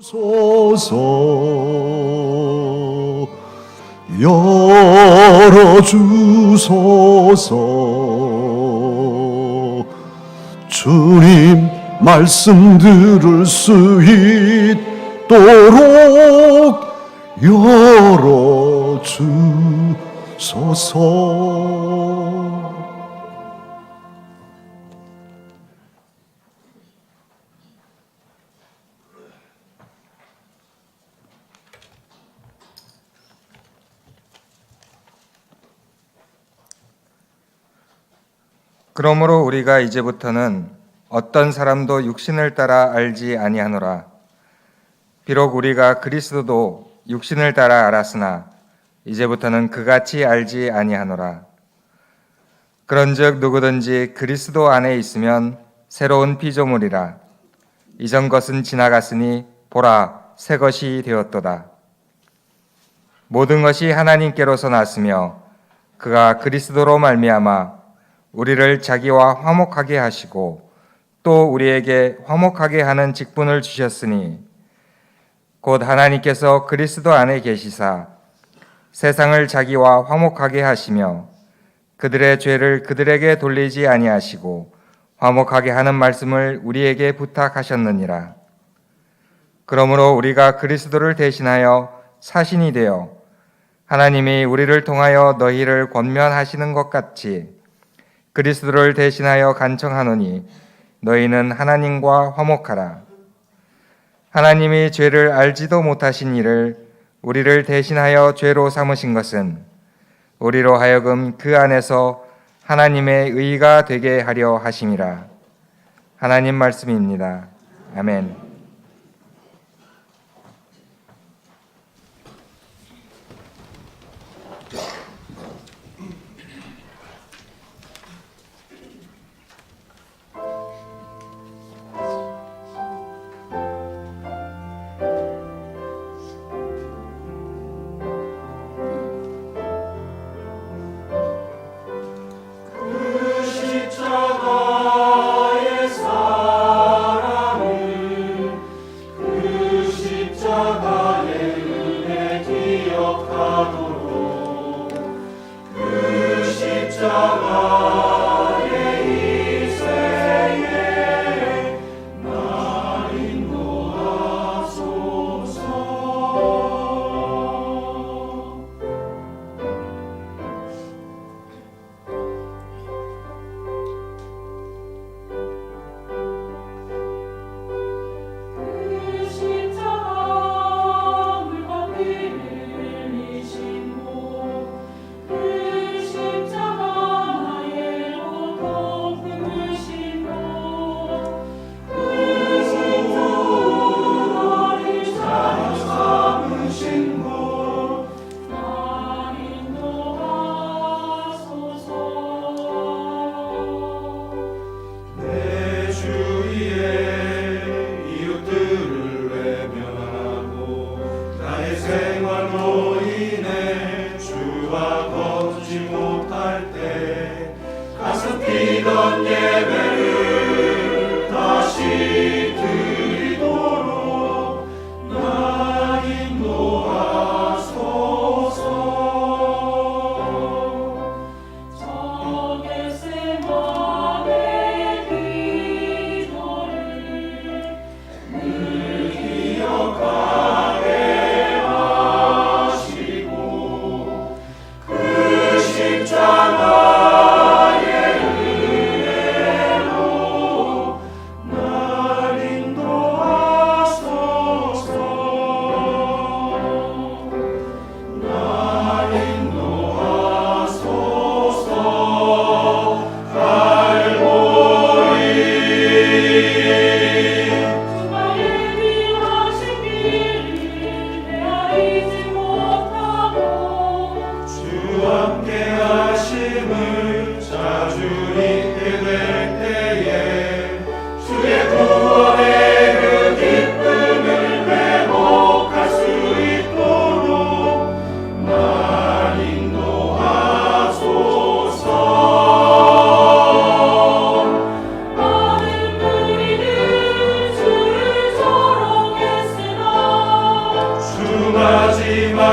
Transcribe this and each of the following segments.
소서 열어주소서. 주님 말씀 들을 수 있도록 열어주소서. 그러므로 우리가 이제부터는 어떤 사람도 육신을 따라 알지 아니하노라. 비록 우리가 그리스도도 육신을 따라 알았으나 이제부터는 그같이 알지 아니하노라. 그런즉 누구든지 그리스도 안에 있으면 새로운 피조물이라. 이전 것은 지나갔으니 보라, 새 것이 되었도다. 모든 것이 하나님께로서 났으며 그가 그리스도로 말미암아 우리를 자기와 화목하게 하시고 또 우리에게 화목하게 하는 직분을 주셨으니 곧 하나님께서 그리스도 안에 계시사 세상을 자기와 화목하게 하시며 그들의 죄를 그들에게 돌리지 아니하시고 화목하게 하는 말씀을 우리에게 부탁하셨느니라. 그러므로 우리가 그리스도를 대신하여 사신이 되어 하나님이 우리를 통하여 너희를 권면하시는 것 같이 그리스도를 대신하여 간청하노니 너희는 하나님과 화목하라. 하나님이 죄를 알지도 못하신 이를 우리를 대신하여 죄로 삼으신 것은 우리로 하여금 그 안에서 하나님의 의가 되게 하려 하심이라. 하나님 말씀입니다. 아멘.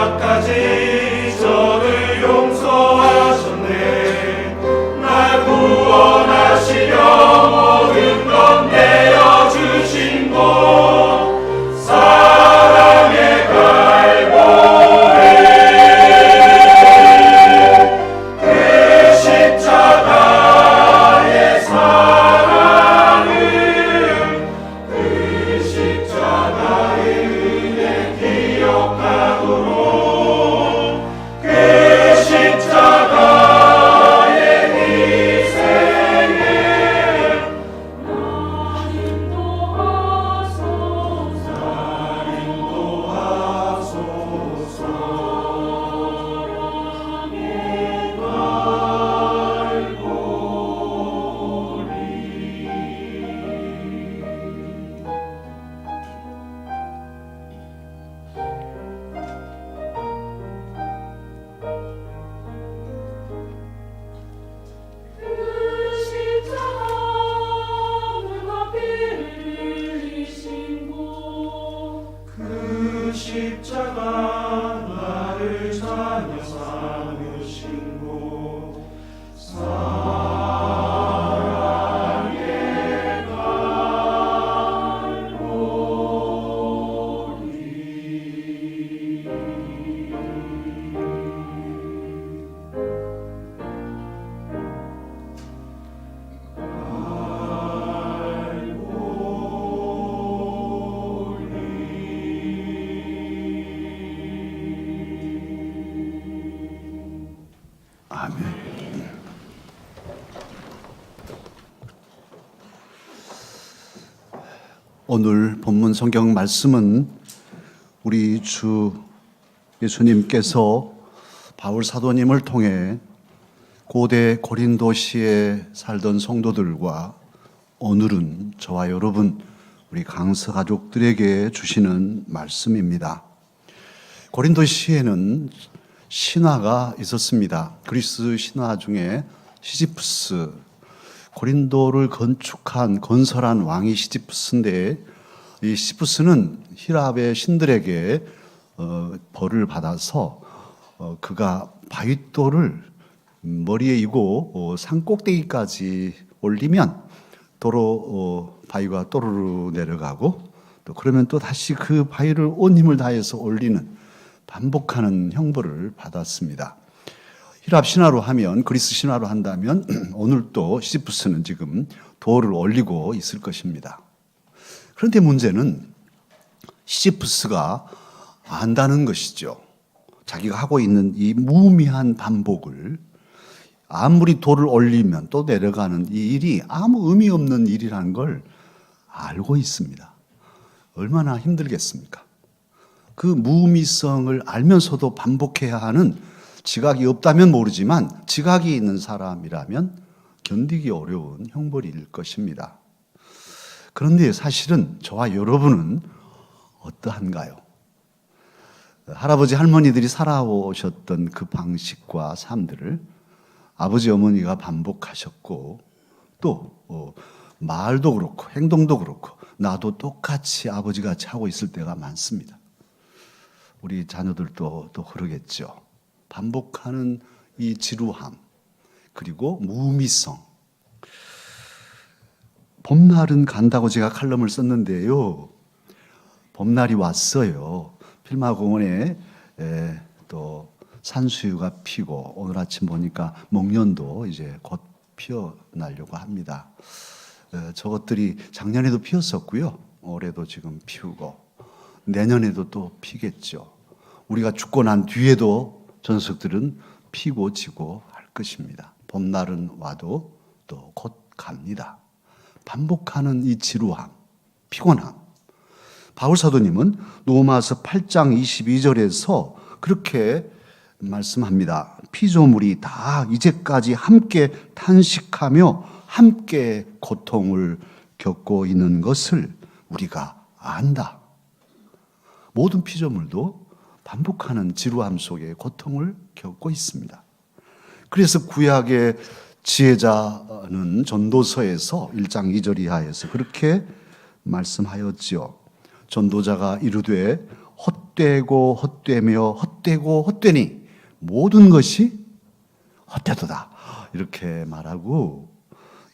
십자가까지 저를 용서하셨네. 날 구원하시려 모든 것 내어주신 곳 사랑의 갈고리. 그 십자가의 사랑을, 그 십자가의 은혜 기억하도록, 그 십자가의 희생에 나 인도하소서. 사랑의 그 십자가 나를 자녀 삼으신 곳 사랑의 아멘. 오늘 본문 성경 말씀은 우리 주 예수님께서 바울 사도님을 통해 고대 고린도시에 살던 성도들과 오늘은 저와 여러분 우리 강서 가족들에게 주시는 말씀입니다. 고린도시에는 신화가 있었습니다. 그리스 신화 중에 시지프스, 고린도를 건설한 왕이 시지프스인데, 이 시지프스는 히랍의 신들에게 벌을 받아서 그가 바윗돌을 머리에 이고 산 꼭대기까지 올리면 도로 바위가 또르르 내려가고, 또 그러면 또 다시 그 바위를 온 힘을 다해서 올리는 반복하는 형벌을 받았습니다. 히랍 신화로 하면, 그리스 신화로 한다면 오늘 또 시지프스는 지금 돌을 올리고 있을 것입니다. 그런데 문제는 시지프스가 안다는 것이죠. 자기가 하고 있는 이 무의미한 반복을, 아무리 돌을 올리면 또 내려가는 이 일이 아무 의미 없는 일이라는 걸 알고 있습니다. 얼마나 힘들겠습니까? 그 무의미성을 알면서도 반복해야 하는, 지각이 없다면 모르지만 지각이 있는 사람이라면 견디기 어려운 형벌일 것입니다. 그런데 사실은 저와 여러분은 어떠한가요? 할아버지 할머니들이 살아오셨던 그 방식과 삶들을 아버지 어머니가 반복하셨고, 또 말도 그렇고 행동도 그렇고 나도 똑같이 아버지같이 하고 있을 때가 많습니다. 우리 자녀들도 또 그러겠죠. 반복하는 이 지루함, 그리고 무의미성. 봄날은 간다고 제가 칼럼을 썼는데요, 봄날이 왔어요. 필마공원에 또 산수유가 피고, 오늘 아침 보니까 목련도 이제 곧 피어나려고 합니다. 저것들이 작년에도 피었었고요, 올해도 지금 피우고 내년에도 또 피겠죠. 우리가 죽고 난 뒤에도 저 녀석들은 피고 지고 할 것입니다. 봄날은 와도 또 곧 갑니다. 반복하는 이 지루함, 피곤함. 바울 사도님은 로마서 8장 22절에서 그렇게 말씀합니다. 피조물이 다 이제까지 함께 탄식하며 함께 고통을 겪고 있는 것을 우리가 안다. 모든 피조물도 반복하는 지루함 속에 고통을 겪고 있습니다. 그래서 구약의 지혜자는 전도서에서 1장 2절 이하에서 그렇게 말씀하였지요. 전도자가 이르되 헛되고 헛되며 헛되고 헛되니 모든 것이 헛되도다. 이렇게 말하고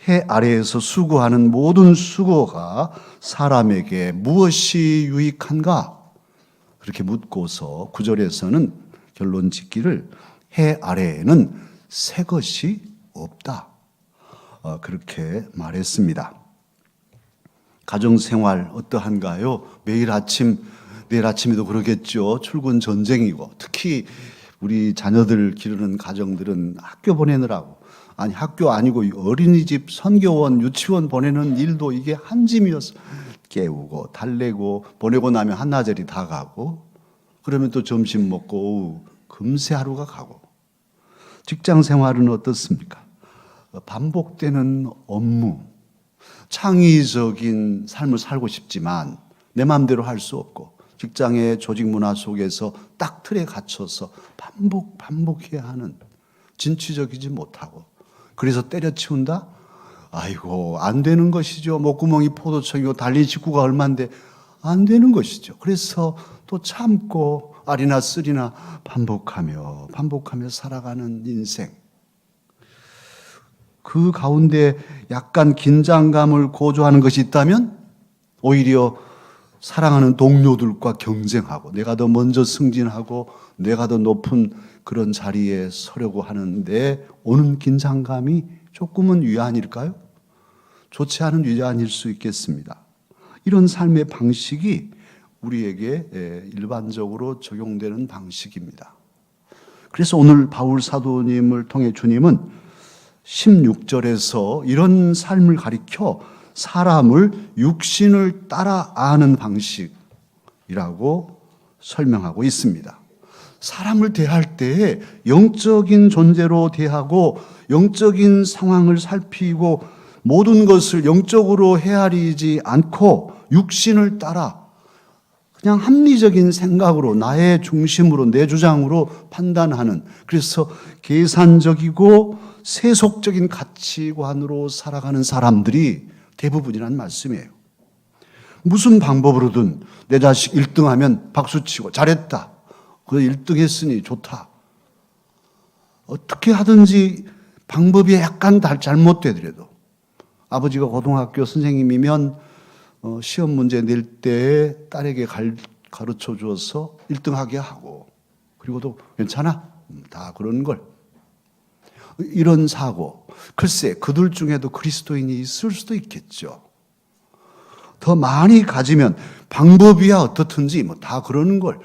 해 아래에서 수고하는 모든 수고가 사람에게 무엇이 유익한가? 그렇게 묻고서 9절에서는 결론 짓기를 해 아래에는 새 것이 없다. 그렇게 말했습니다. 가정생활 어떠한가요? 매일 아침, 내일 아침에도 그러겠죠. 출근 전쟁이고, 특히 우리 자녀들 기르는 가정들은 학교 보내느라고, 아니 학교 아니고 어린이집, 선교원, 유치원 보내는 일도 이게 한 짐이었어. 깨우고 달래고 보내고 나면 한나절이 다 가고, 그러면 또 점심 먹고 오후 금세 하루가 가고. 직장 생활은 어떻습니까? 반복되는 업무, 창의적인 삶을 살고 싶지만 내 마음대로 할 수 없고, 직장의 조직 문화 속에서 딱 틀에 갇혀서 반복해야 하는, 진취적이지 못하고, 그래서 때려치운다? 아이고, 안 되는 것이죠. 목구멍이 포도청이고 달린 식구가 얼만데 안 되는 것이죠. 그래서 또 참고 아리나 쓰리나 반복하며 살아가는 인생. 그 가운데 약간 긴장감을 고조하는 것이 있다면 오히려 사랑하는 동료들과 경쟁하고, 내가 더 먼저 승진하고 내가 더 높은 그런 자리에 서려고 하는데 오는 긴장감이 조금은 위안일까요? 좋지 않은 위안일 수 있겠습니다. 이런 삶의 방식이 우리에게 일반적으로 적용되는 방식입니다. 그래서 오늘 바울 사도님을 통해 주님은 16절에서 이런 삶을 가리켜 사람을 육신을 따라 아는 방식이라고 설명하고 있습니다. 사람을 대할 때 영적인 존재로 대하고 영적인 상황을 살피고 모든 것을 영적으로 헤아리지 않고 육신을 따라 그냥 합리적인 생각으로 나의 중심으로 내 주장으로 판단하는, 그래서 계산적이고 세속적인 가치관으로 살아가는 사람들이 대부분이란 말씀이에요. 무슨 방법으로든 내 자식 1등하면 박수치고 잘했다, 그 1등 했으니 좋다, 어떻게 하든지 방법이 약간 잘못되더라도, 아버지가 고등학교 선생님이면 시험 문제 낼 때 딸에게 가르쳐 주어서 1등하게 하고, 그리고도 괜찮아, 다 그런 걸. 이런 사고, 글쎄 그들 중에도 그리스도인이 있을 수도 있겠죠. 더 많이 가지면 방법이야 어떻든지 뭐 다 그러는 걸,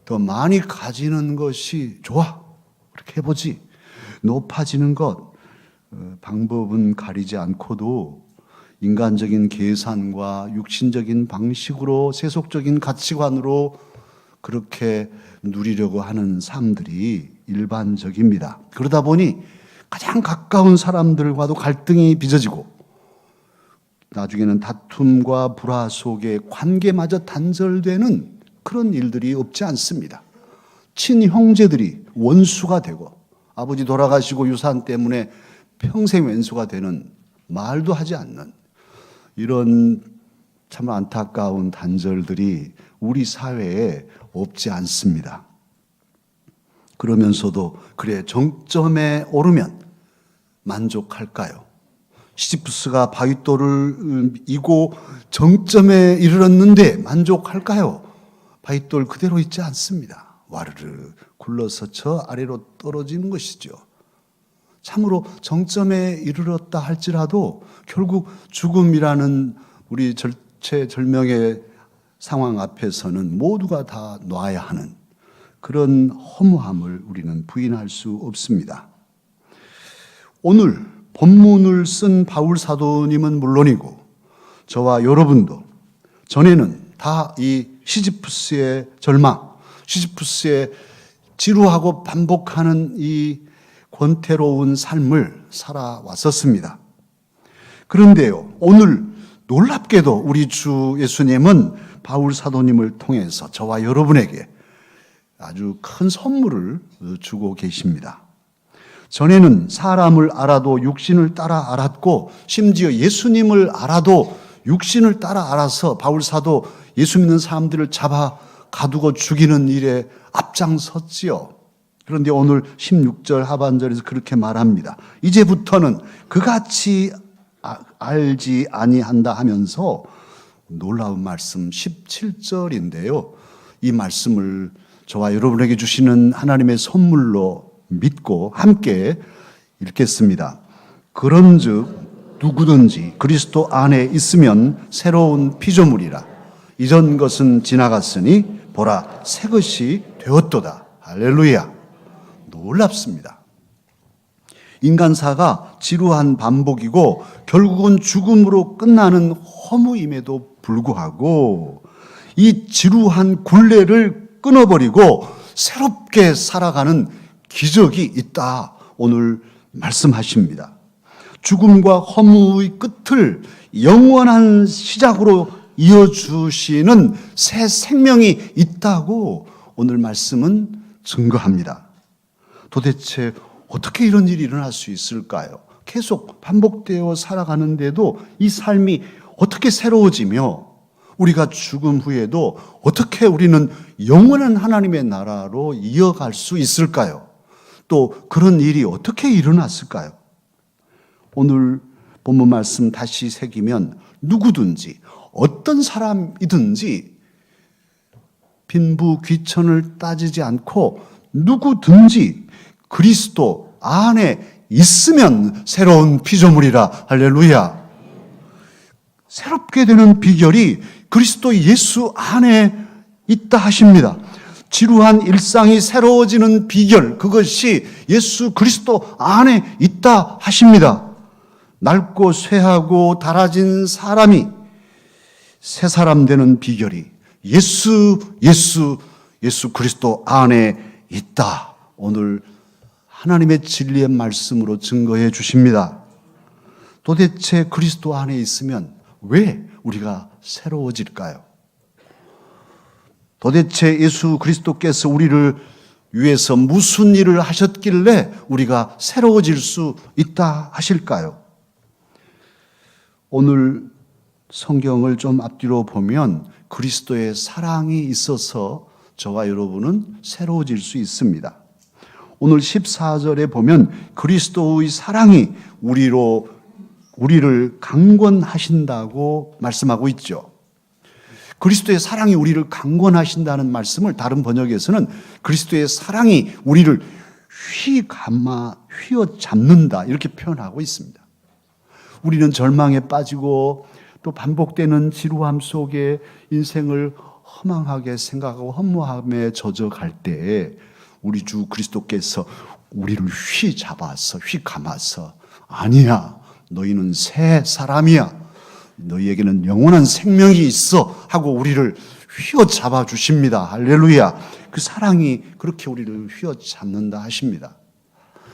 더 많이 가지는 것이 좋아, 그렇게 해보지. 높아지는 것, 방법은 가리지 않고도 인간적인 계산과 육신적인 방식으로 세속적인 가치관으로 그렇게 누리려고 하는 삶들이 일반적입니다. 그러다 보니 가장 가까운 사람들과도 갈등이 빚어지고 나중에는 다툼과 불화 속에 관계마저 단절되는 그런 일들이 없지 않습니다. 친형제들이 원수가 되고, 아버지 돌아가시고 유산 때문에 평생 왼수가 되는, 말도 하지 않는 이런 참 안타까운 단절들이 우리 사회에 없지 않습니다. 그러면서도 그래, 정점에 오르면 만족할까요? 시지프스가 바윗돌을 이고 정점에 이르렀는데 만족할까요? 바윗돌 그대로 있지 않습니다. 와르르 굴러서 저 아래로 떨어지는 것이죠. 참으로 정점에 이르렀다 할지라도 결국 죽음이라는 우리 절체절명의 상황 앞에서는 모두가 다 놔야 하는 그런 허무함을 우리는 부인할 수 없습니다. 오늘 본문을 쓴 바울 사도님은 물론이고 저와 여러분도 전에는 다 이 시지프스의 절망, 시지프스의 지루하고 반복하는 이 권태로운 삶을 살아왔었습니다. 그런데요, 오늘 놀랍게도 우리 주 예수님은 바울 사도님을 통해서 저와 여러분에게 아주 큰 선물을 주고 계십니다. 전에는 사람을 알아도 육신을 따라 알았고, 심지어 예수님을 알아도 육신을 따라 알아서 바울 사도 예수 믿는 사람들을 잡아 가두고 죽이는 일에 앞장섰지요. 그런데 오늘 16절 하반절에서 그렇게 말합니다. 이제부터는 그같이 알지 아니한다 하면서 놀라운 말씀 17절인데요. 이 말씀을 저와 여러분에게 주시는 하나님의 선물로 믿고 함께 읽겠습니다. 그런즉 누구든지 그리스도 안에 있으면 새로운 피조물이라. 이전 것은 지나갔으니 보라 새 것이 되었도다. 할렐루야. 놀랍습니다. 인간사가 지루한 반복이고 결국은 죽음으로 끝나는 허무임에도 불구하고 이 지루한 굴레를 끊어버리고 새롭게 살아가는 기적이 있다. 오늘 말씀하십니다. 죽음과 허무의 끝을 영원한 시작으로 이어주시는 새 생명이 있다고 오늘 말씀은 증거합니다. 도대체 어떻게 이런 일이 일어날 수 있을까요? 계속 반복되어 살아가는데도 이 삶이 어떻게 새로워지며 우리가 죽음 후에도 어떻게 우리는 영원한 하나님의 나라로 이어갈 수 있을까요? 또 그런 일이 어떻게 일어났을까요? 오늘 본문 말씀 다시 새기면 누구든지 어떤 사람이든지 빈부 귀천을 따지지 않고 누구든지 그리스도 안에 있으면 새로운 피조물이라. 할렐루야. 새롭게 되는 비결이 그리스도 예수 안에 있다 하십니다. 지루한 일상이 새로워지는 비결, 그것이 예수 그리스도 안에 있다 하십니다. 낡고 쇠하고 닳아진 사람이 새 사람 되는 비결이 예수 그리스도 안에 있다. 오늘 하나님의 진리의 말씀으로 증거해 주십니다. 도대체 그리스도 안에 있으면 왜 우리가 새로워질까요? 도대체 예수 그리스도께서 우리를 위해서 무슨 일을 하셨길래 우리가 새로워질 수 있다 하실까요? 오늘 성경을 좀 앞뒤로 보면 그리스도의 사랑이 있어서 저와 여러분은 새로워질 수 있습니다. 오늘 14절에 보면 그리스도의 사랑이 우리를 강권하신다고 말씀하고 있죠. 그리스도의 사랑이 우리를 강권하신다는 말씀을 다른 번역에서는 그리스도의 사랑이 우리를 휘어잡는다 이렇게 표현하고 있습니다. 우리는 절망에 빠지고 또 반복되는 지루함 속에 인생을 허망하게 생각하고 허무함에 젖어갈 때 우리 주 그리스도께서 우리를 휘감아서 아니야, 너희는 새 사람이야, 너희에게는 영원한 생명이 있어 하고 우리를 휘어잡아 주십니다. 할렐루야. 그 사랑이 그렇게 우리를 휘어잡는다 하십니다.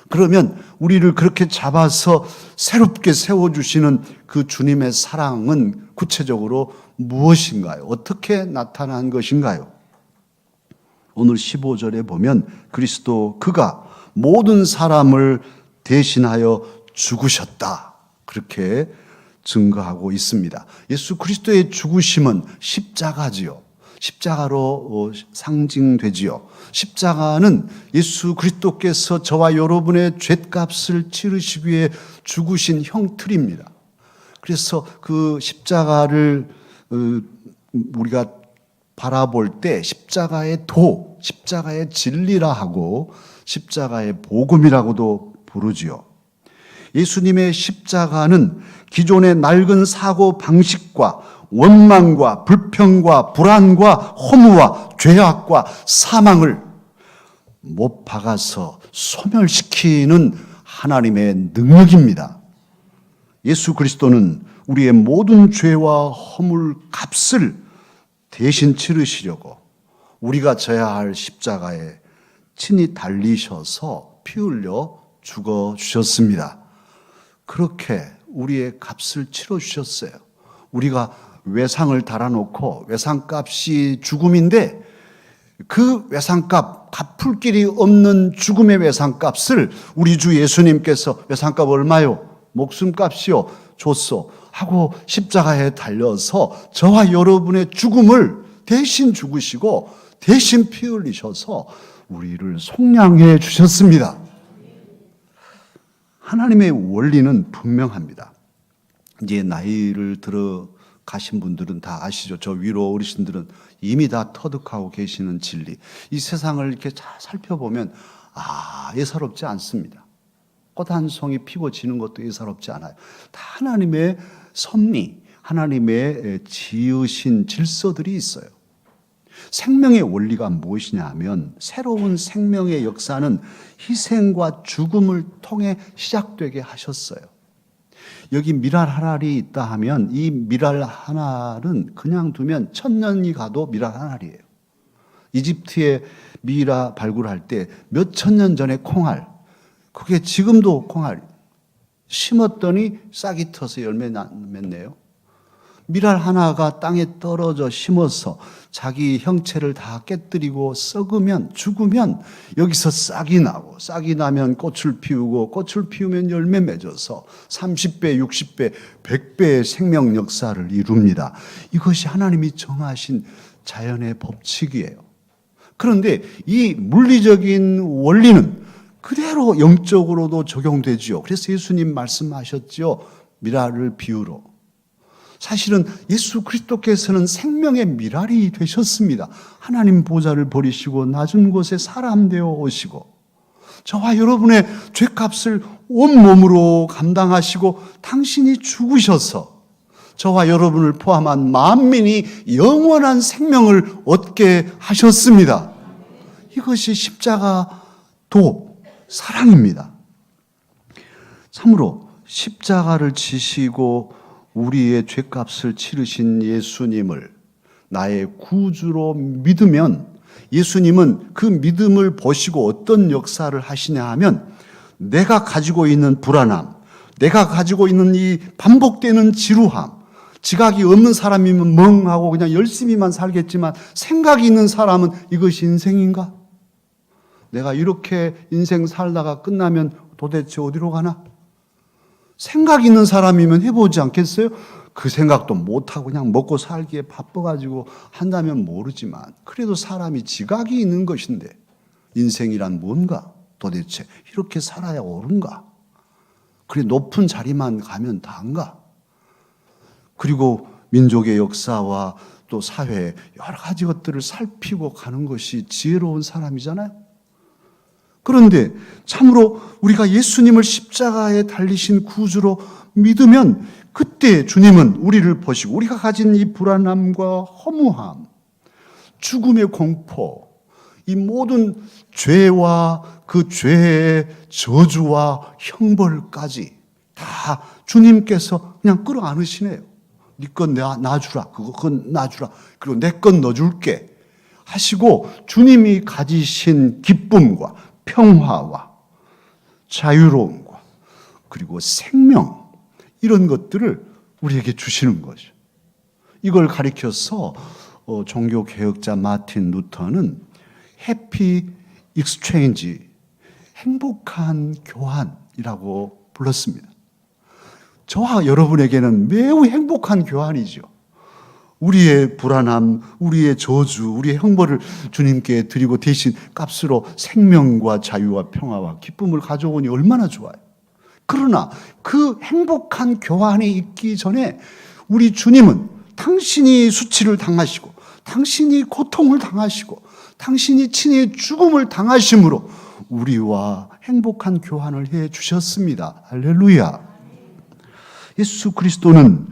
그러면 우리를 그렇게 잡아서 새롭게 세워주시는 그 주님의 사랑은 구체적으로 무엇인가요? 어떻게 나타난 것인가요? 오늘 15절에 보면 그리스도 그가 모든 사람을 대신하여 죽으셨다. 그렇게 증거하고 있습니다. 예수 그리스도의 죽으심은 십자가지요. 십자가로 상징되지요. 십자가는 예수 그리스도께서 저와 여러분의 죗값을 치르시기 위해 죽으신 형틀입니다. 그래서 그 십자가를 우리가 바라볼 때 십자가의 도, 십자가의 진리라 하고 십자가의 복음이라고도 부르지요. 예수님의 십자가는 기존의 낡은 사고 방식과 원망과 불평과 불안과 허무와 죄악과 사망을 못 박아서 소멸시키는 하나님의 능력입니다. 예수 그리스도는 우리의 모든 죄와 허물 값을 대신 치르시려고 우리가 져야 할 십자가에 친히 달리셔서 피 흘려 죽어주셨습니다. 그렇게 우리의 값을 치러주셨어요. 우리가 외상을 달아놓고 외상값이 죽음인데 그 외상값, 갚을 길이 없는 죽음의 외상값을 우리 주 예수님께서 외상값 얼마요? 목숨값이요? 줬소 하고 십자가에 달려서 저와 여러분의 죽음을 대신 죽으시고 대신 피 흘리셔서 우리를 속량해 주셨습니다. 하나님의 원리는 분명합니다. 이제 나이를 들어 가신 분들은 다 아시죠? 저 위로 어르신들은 이미 다 터득하고 계시는 진리. 이 세상을 이렇게 잘 살펴보면 예사롭지 않습니다. 꽃 한 송이 피고 지는 것도 예사롭지 않아요. 다 하나님의 섭리, 하나님의 지으신 질서들이 있어요. 생명의 원리가 무엇이냐 하면 새로운 생명의 역사는 희생과 죽음을 통해 시작되게 하셨어요. 여기 미랄 한 알이 있다 하면 이 미랄 한 알은 그냥 두면 1000년이 가도 미랄 한 알이에요. 이집트의 미라 발굴할 때 몇 천 년 전에 콩알, 그게 지금도 콩알 심었더니 싹이 터서 열매 맺네요. 미랄 하나가 땅에 떨어져 심어서 자기 형체를 다 깨뜨리고 썩으면 죽으면 여기서 싹이 나고 싹이 나면 꽃을 피우고 꽃을 피우면 열매 맺어서 30배, 60배, 100배의 생명 역사를 이룹니다. 이것이 하나님이 정하신 자연의 법칙이에요. 그런데 이 물리적인 원리는 그대로 영적으로도 적용되지요. 그래서 예수님 말씀하셨죠. 미랄을 비유로. 사실은 예수 그리스도께서는 생명의 미랄이 되셨습니다. 하나님 보좌를 버리시고 낮은 곳에 사람 되어 오시고 저와 여러분의 죄값을 온몸으로 감당하시고 당신이 죽으셔서 저와 여러분을 포함한 만민이 영원한 생명을 얻게 하셨습니다. 이것이 십자가도 사랑입니다. 참으로 십자가를 지시고 우리의 죄값을 치르신 예수님을 나의 구주로 믿으면 예수님은 그 믿음을 보시고 어떤 역사를 하시냐 하면 내가 가지고 있는 불안함, 내가 가지고 있는 이 반복되는 지루함, 지각이 없는 사람이면 멍하고 그냥 열심히만 살겠지만 생각이 있는 사람은 이것이 인생인가? 내가 이렇게 인생 살다가 끝나면 도대체 어디로 가나? 생각 있는 사람이면 해보지 않겠어요? 그 생각도 못하고 그냥 먹고 살기에 바빠가지고 한다면 모르지만 그래도 사람이 지각이 있는 것인데 인생이란 뭔가? 도대체 이렇게 살아야 옳은가? 그래 높은 자리만 가면 다인가? 그리고 민족의 역사와 또 사회 여러 가지 것들을 살피고 가는 것이 지혜로운 사람이잖아요. 그런데 참으로 우리가 예수님을 십자가에 달리신 구주로 믿으면 그때 주님은 우리를 보시고 우리가 가진 이 불안함과 허무함, 죽음의 공포, 이 모든 죄와 그 죄의 저주와 형벌까지 다 주님께서 그냥 끌어안으시네요. 네 건 놔주라, 그건 놔주라, 그리고 내 건 넣어줄게 하시고 주님이 가지신 기쁨과 평화와 자유로움과 그리고 생명 이런 것들을 우리에게 주시는 거죠. 이걸 가리켜서 종교개혁자 마틴 루터는 해피 익스체인지, 행복한 교환이라고 불렀습니다. 저와 여러분에게는 매우 행복한 교환이죠. 우리의 불안함, 우리의 저주, 우리의 형벌을 주님께 드리고 대신 값으로 생명과 자유와 평화와 기쁨을 가져오니 얼마나 좋아요. 그러나 그 행복한 교환이 있기 전에 우리 주님은 당신이 수치를 당하시고 당신이 고통을 당하시고 당신이 친히 죽음을 당하심으로 우리와 행복한 교환을 해 주셨습니다. 할렐루야. 예수 그리스도는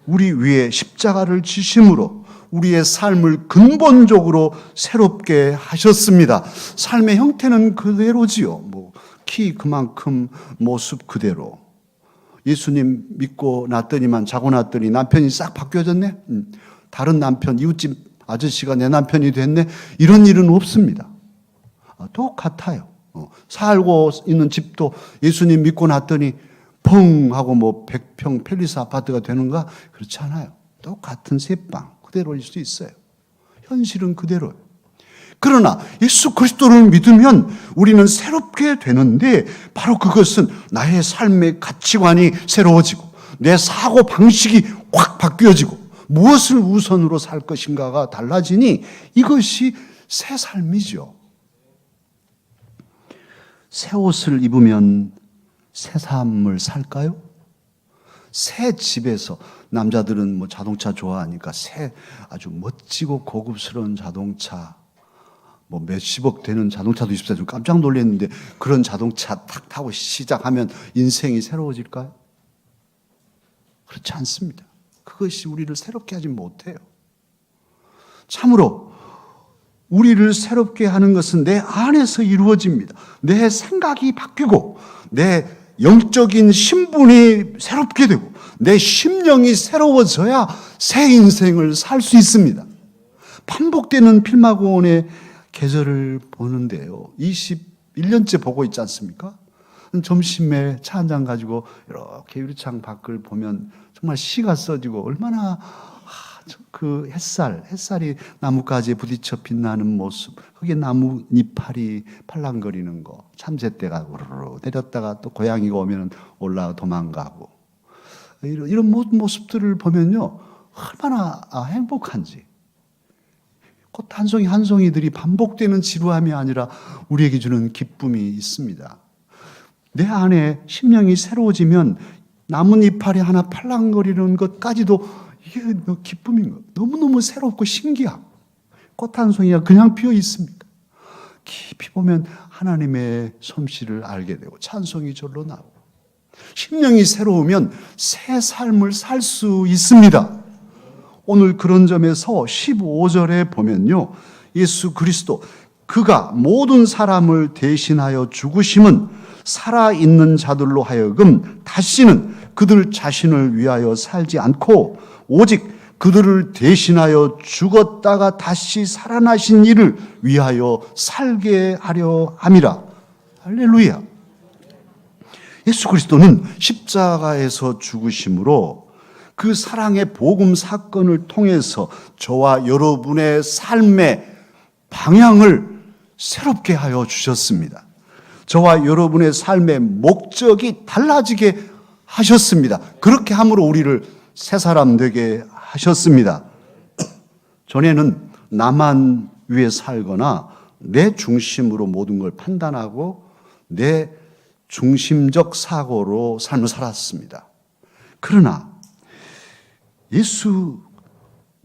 우리 위에 십자가를 지심으로 우리의 삶을 근본적으로 새롭게 하셨습니다. 삶의 형태는 그대로지요. 키 그만큼 모습 그대로. 예수님 믿고 났더니만 자고 났더니 남편이 싹 바뀌어졌네. 다른 남편, 이웃집 아저씨가 내 남편이 됐네. 이런 일은 없습니다. 똑같아요. 살고 있는 집도 예수님 믿고 났더니 펑 하고 100평 팰리스 아파트가 되는가? 그렇지 않아요. 똑같은 새빵 그대로일 수 있어요. 현실은 그대로예요. 그러나 예수 그리스도를 믿으면 우리는 새롭게 되는데 바로 그것은 나의 삶의 가치관이 새로워지고 내 사고 방식이 확 바뀌어지고 무엇을 우선으로 살 것인가가 달라지니 이것이 새 삶이죠. 새 옷을 입으면 새 삶을 살까요? 새 집에서, 남자들은 뭐 자동차 좋아하니까 새 아주 멋지고 고급스러운 자동차, 뭐 몇십억 되는 자동차도 있습니다. 좀 깜짝 놀랐는데 그런 자동차 탁 타고 시작하면 인생이 새로워질까요? 그렇지 않습니다. 그것이 우리를 새롭게 하지 못해요. 참으로 우리를 새롭게 하는 것은 내 안에서 이루어집니다. 내 생각이 바뀌고 내 영적인 신분이 새롭게 되고 내 심령이 새로워져야 새 인생을 살 수 있습니다. 반복되는 필마고원의 계절을 보는데요. 21년째 보고 있지 않습니까? 점심에 차 한 잔 가지고 이렇게 유리창 밖을 보면 정말 시가 써지고 얼마나 그 햇살이 나뭇가지에 부딪혀 빛나는 모습, 거기에 나무 이파리 팔랑거리는 거, 참새떼가 우르르 내렸다가 또 고양이가 오면 올라가 도망가고, 이런 모습들을 보면요 얼마나 행복한지. 꽃 한 송이 한 송이들이 반복되는 지루함이 아니라 우리에게 주는 기쁨이 있습니다. 내 안에 심령이 새로워지면 나뭇이파리 하나 팔랑거리는 것까지도 이게 기쁨인 거. 너무너무 새롭고 신기하고, 꽃 한 송이가 그냥 피어 있습니까? 깊이 보면 하나님의 솜씨를 알게 되고 찬송이 절로 나오고, 심령이 새로우면 새 삶을 살 수 있습니다. 오늘 그런 점에서 15절에 보면요, 예수 그리스도 그가 모든 사람을 대신하여 죽으심은 살아있는 자들로 하여금 다시는 그들 자신을 위하여 살지 않고 오직 그들을 대신하여 죽었다가 다시 살아나신 이를 위하여 살게 하려 함이라. 할렐루야. 예수 그리스도는 십자가에서 죽으심으로 그 사랑의 복음 사건을 통해서 저와 여러분의 삶의 방향을 새롭게 하여 주셨습니다. 저와 여러분의 삶의 목적이 달라지게 하셨습니다. 그렇게 함으로 우리를 새 사람 되게 하셨습니다. 전에는 나만 위해 살거나 내 중심으로 모든 걸 판단하고 내 중심적 사고로 삶을 살았습니다. 그러나 예수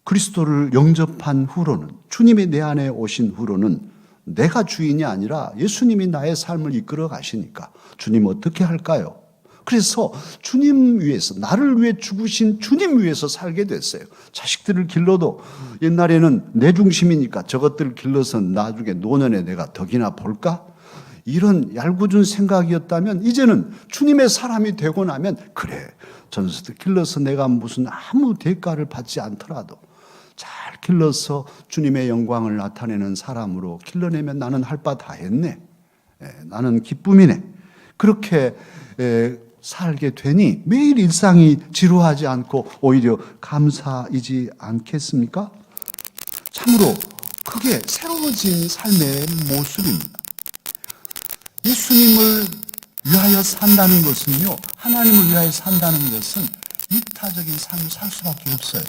그리스도를 영접한 후로는, 주님이 내 안에 오신 후로는 내가 주인이 아니라 예수님이 나의 삶을 이끌어 가시니까 주님 어떻게 할까요? 그래서 주님 위해서, 나를 위해 죽으신 주님 위해서 살게 됐어요. 자식들을 길러도 옛날에는 내 중심이니까 저것들을 길러서 나중에 노년에 내가 덕이나 볼까? 이런 얄궂은 생각이었다면 이제는 주님의 사람이 되고 나면, 그래, 전수들 길러서 내가 무슨 아무 대가를 받지 않더라도 잘 길러서 주님의 영광을 나타내는 사람으로 길러내면 나는 할 바 다 했네. 나는 기쁨이네. 그렇게 살게 되니 매일 일상이 지루하지 않고 오히려 감사이지 않겠습니까? 참으로 그게 새로워진 삶의 모습입니다. 예수님을 위하여 산다는 것은요, 하나님을 위하여 산다는 것은 이타적인 삶을 살 수밖에 없어요.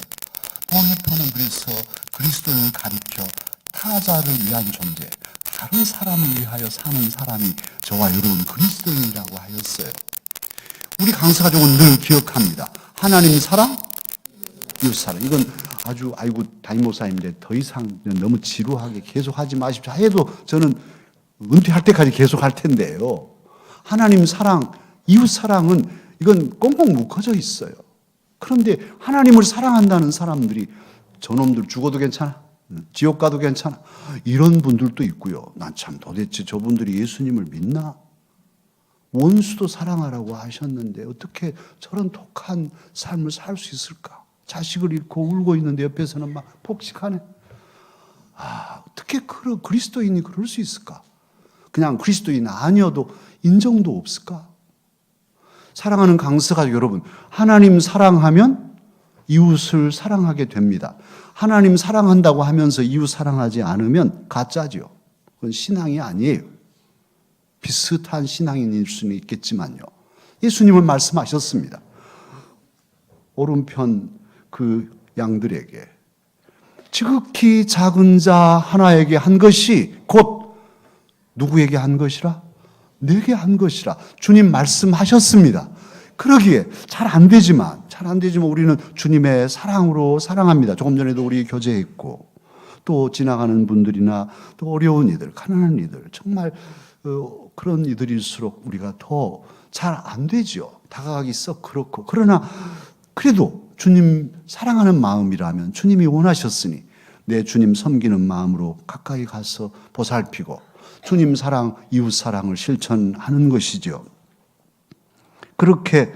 보네토는 그래서 그리스도를 가리켜 타자를 위한 존재, 다른 사람을 위하여 사는 사람이 저와 여러분 그리스도인이라고 하였어요. 우리 강사가족은 늘 기억합니다. 하나님 사랑, 이웃 사랑. 이건 아주, 아이고 담임 목사님인데 더 이상 너무 지루하게 계속 하지 마십시오 해도 저는 은퇴할 때까지 계속 할 텐데요. 하나님 사랑, 이웃 사랑은 이건 꽁꽁 묶어져 있어요. 그런데 하나님을 사랑한다는 사람들이 저놈들 죽어도 괜찮아, 지옥 가도 괜찮아, 이런 분들도 있고요. 난 참 도대체 저분들이 예수님을 믿나? 원수도 사랑하라고 하셨는데 어떻게 저런 독한 삶을 살 수 있을까? 자식을 잃고 울고 있는데 옆에서는 막 폭식하네. 어떻게 그리스도인이 그럴 수 있을까? 그냥 그리스도인 아니어도 인정도 없을까? 사랑하는 강서가족 여러분, 하나님 사랑하면 이웃을 사랑하게 됩니다. 하나님 사랑한다고 하면서 이웃 사랑하지 않으면 가짜죠. 그건 신앙이 아니에요. 비슷한 신앙인일 수는 있겠지만요. 예수님은 말씀하셨습니다. 오른편 그 양들에게 지극히 작은 자 하나에게 한 것이 곧 누구에게 한 것이라? 내게 한 것이라 주님 말씀하셨습니다. 그러기에 잘 안 되지만 우리는 주님의 사랑으로 사랑합니다. 조금 전에도 우리 교제했고, 또 지나가는 분들이나 또 어려운 이들, 가난한 이들, 정말 그런 이들일수록 우리가 더 잘 안 되죠. 다가가기 썩 그렇고. 그러나 그래도 주님 사랑하는 마음이라면 주님이 원하셨으니 내 주님 섬기는 마음으로 가까이 가서 보살피고 주님 사랑, 이웃 사랑을 실천하는 것이죠. 그렇게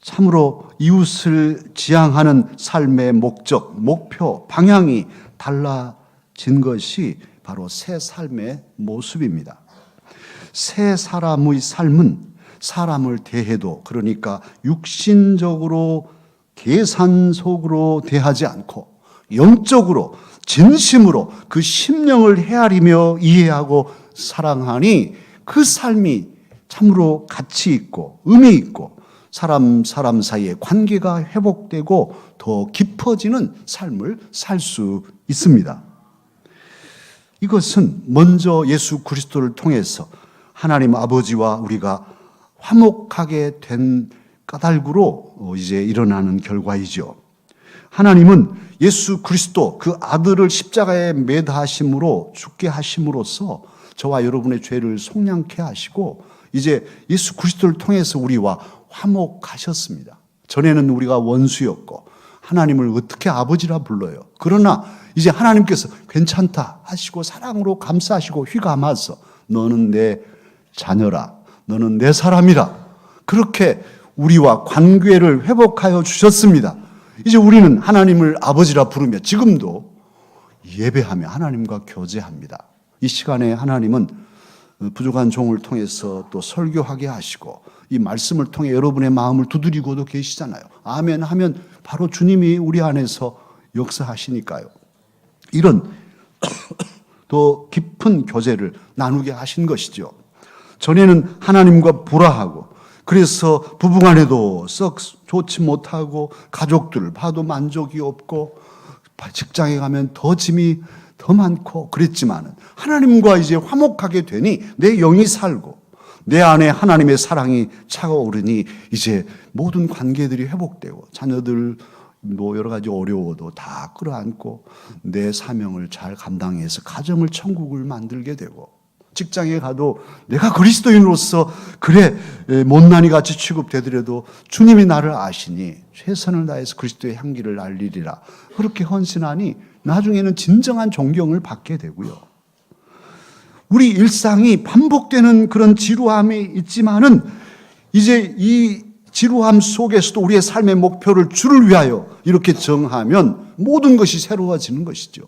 참으로 이웃을 지향하는 삶의 목적, 목표, 방향이 달라진 것이 바로 새 삶의 모습입니다. 새 사람의 삶은 사람을 대해도, 그러니까 육신적으로 계산속으로 대하지 않고 영적으로 진심으로 그 심령을 헤아리며 이해하고 사랑하니 그 삶이 참으로 가치 있고 의미 있고 사람 사이의 관계가 회복되고 더 깊어지는 삶을 살 수 있습니다. 이것은 먼저 예수 그리스도를 통해서 하나님 아버지와 우리가 화목하게 된 까닭으로 이제 일어나는 결과이죠. 하나님은 예수 그리스도 그 아들을 십자가에 매다 하심으로 죽게 하심으로써 저와 여러분의 죄를 속량케 하시고 이제 예수 그리스도를 통해서 우리와 화목하셨습니다. 전에는 우리가 원수였고 하나님을 어떻게 아버지라 불러요. 그러나 이제 하나님께서 괜찮다 하시고 사랑으로 감싸시고 휘감아서 너는 내 자녀라, 너는 내 사람이라, 그렇게 우리와 관계를 회복하여 주셨습니다. 이제 우리는 하나님을 아버지라 부르며 지금도 예배하며 하나님과 교제합니다. 이 시간에 하나님은 부족한 종을 통해서 또 설교하게 하시고 이 말씀을 통해 여러분의 마음을 두드리고도 계시잖아요. 아멘 하면 바로 주님이 우리 안에서 역사하시니까요. 이런 더 깊은 교제를 나누게 하신 것이죠. 전에는 하나님과 불화하고 그래서 부부간에도 썩 좋지 못하고 가족들 봐도 만족이 없고 직장에 가면 더 짐이 더 많고 그랬지만은 하나님과 이제 화목하게 되니 내 영이 살고 내 안에 하나님의 사랑이 차오르니 이제 모든 관계들이 회복되고 자녀들 뭐 여러 가지 어려워도 다 끌어안고 내 사명을 잘 감당해서 가정을 천국을 만들게 되고 직장에 가도 내가 그리스도인으로서 그래 못난이 같이 취급되더라도 주님이 나를 아시니 최선을 다해서 그리스도의 향기를 알리리라 그렇게 헌신하니 나중에는 진정한 존경을 받게 되고요. 우리 일상이 반복되는 그런 지루함이 있지만은 이제 이 지루함 속에서도 우리의 삶의 목표를 주를 위하여 이렇게 정하면 모든 것이 새로워지는 것이죠.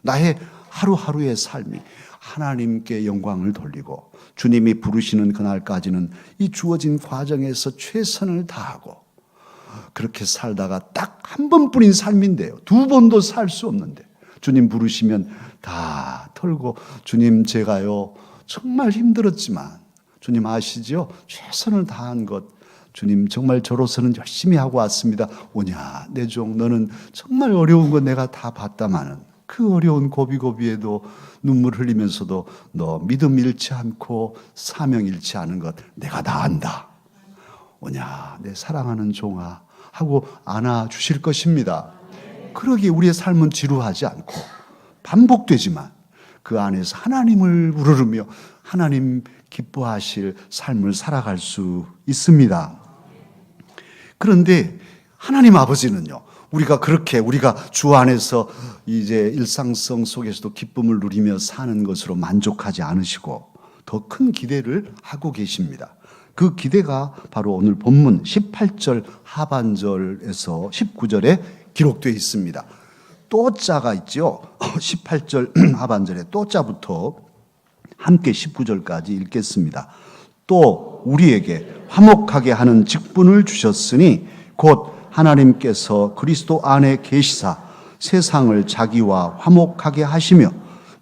나의 하루하루의 삶이 하나님께 영광을 돌리고 주님이 부르시는 그날까지는 이 주어진 과정에서 최선을 다하고 그렇게 살다가 딱 한 번뿐인 삶인데요. 두 번도 살 수 없는데 주님 부르시면 다 털고 주님 제가요 정말 힘들었지만 주님 아시죠? 최선을 다한 것 주님 정말 저로서는 열심히 하고 왔습니다. 오냐 내 종 너는 정말 어려운 거 내가 다 봤다마는 그 어려운 고비고비에도 눈물 흘리면서도 너 믿음 잃지 않고 사명 잃지 않은 것 내가 다 안다. 오냐 내 사랑하는 종아 하고 안아주실 것입니다. 그러기에 우리의 삶은 지루하지 않고 반복되지만 그 안에서 하나님을 우러르며 하나님 기뻐하실 삶을 살아갈 수 있습니다. 그런데 하나님 아버지는요, 우리가 주 안에서 이제 일상성 속에서도 기쁨을 누리며 사는 것으로 만족하지 않으시고 더 큰 기대를 하고 계십니다. 그 기대가 바로 오늘 본문 18절 하반절에서 19절에 기록되어 있습니다. 또자가 있죠. 18절 하반절에 또자부터 함께 19절까지 읽겠습니다. 또 우리에게 화목하게 하는 직분을 주셨으니 곧 하나님께서 그리스도 안에 계시사 세상을 자기와 화목하게 하시며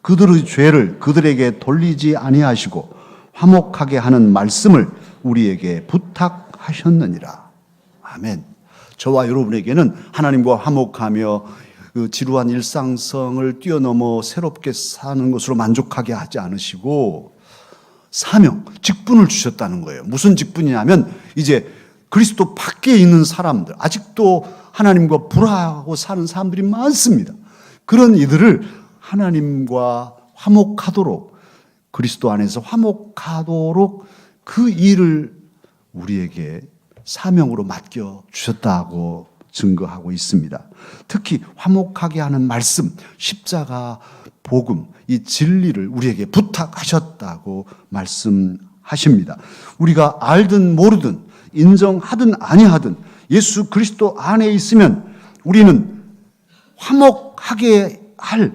그들의 죄를 그들에게 돌리지 아니하시고 화목하게 하는 말씀을 우리에게 부탁하셨느니라. 아멘. 저와 여러분에게는 하나님과 화목하며 그 지루한 일상성을 뛰어넘어 새롭게 사는 것으로 만족하게 하지 않으시고 사명, 직분을 주셨다는 거예요. 무슨 직분이냐면 이제 그리스도 밖에 있는 사람들, 아직도 하나님과 불화하고 사는 사람들이 많습니다. 그런 이들을 하나님과 화목하도록, 그리스도 안에서 화목하도록 그 일을 우리에게 사명으로 맡겨 주셨다고 증거하고 있습니다. 특히 화목하게 하는 말씀, 십자가 복음, 이 진리를 우리에게 부탁하셨다고 말씀하십니다. 우리가 알든 모르든 인정하든 아니하든 예수 그리스도 안에 있으면 우리는 화목하게 할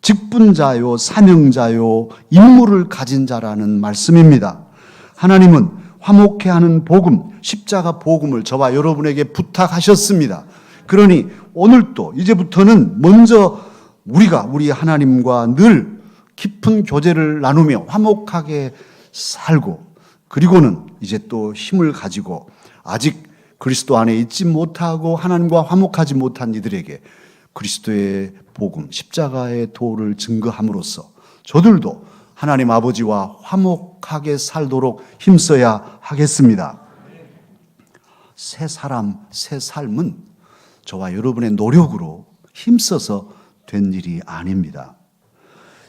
직분자요, 사명자요, 임무를 가진 자라는 말씀입니다. 하나님은 화목해 하는 복음, 십자가 복음을 저와 여러분에게 부탁하셨습니다. 그러니 오늘도 이제부터는 먼저 우리가 우리 하나님과 늘 깊은 교제를 나누며 화목하게 살고, 그리고는 이제 또 힘을 가지고 아직 그리스도 안에 있지 못하고 하나님과 화목하지 못한 이들에게 그리스도의 복음, 십자가의 도를 증거함으로써 저들도 하나님 아버지와 화목하게 살도록 힘써야 하겠습니다. 새 사람, 새 삶은 저와 여러분의 노력으로 힘써서 된 일이 아닙니다.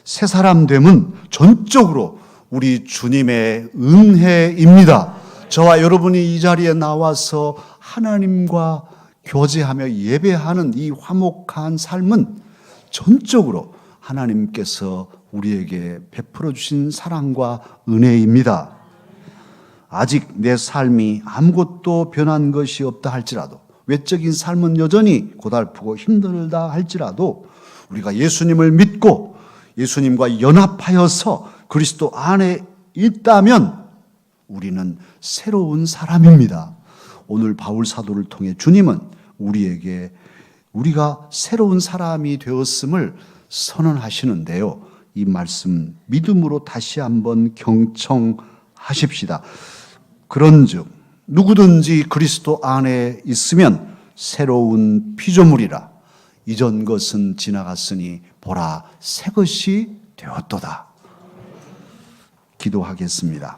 새 사람 됨은 전적으로 우리 주님의 은혜입니다. 저와 여러분이 이 자리에 나와서 하나님과 교제하며 예배하는 이 화목한 삶은 전적으로 하나님께서 우리에게 베풀어 주신 사랑과 은혜입니다. 아직 내 삶이 아무것도 변한 것이 없다 할지라도, 외적인 삶은 여전히 고달프고 힘들다 할지라도 우리가 예수님을 믿고 예수님과 연합하여서 그리스도 안에 있다면 우리는 새로운 사람입니다. 오늘 바울 사도를 통해 주님은 우리에게 우리가 새로운 사람이 되었음을 선언하시는데요. 이 말씀 믿음으로 다시 한번 경청하십시다. 그런즉 누구든지 그리스도 안에 있으면 새로운 피조물이라, 이전 것은 지나갔으니 보라 새 것이 되었도다. 기도하겠습니다.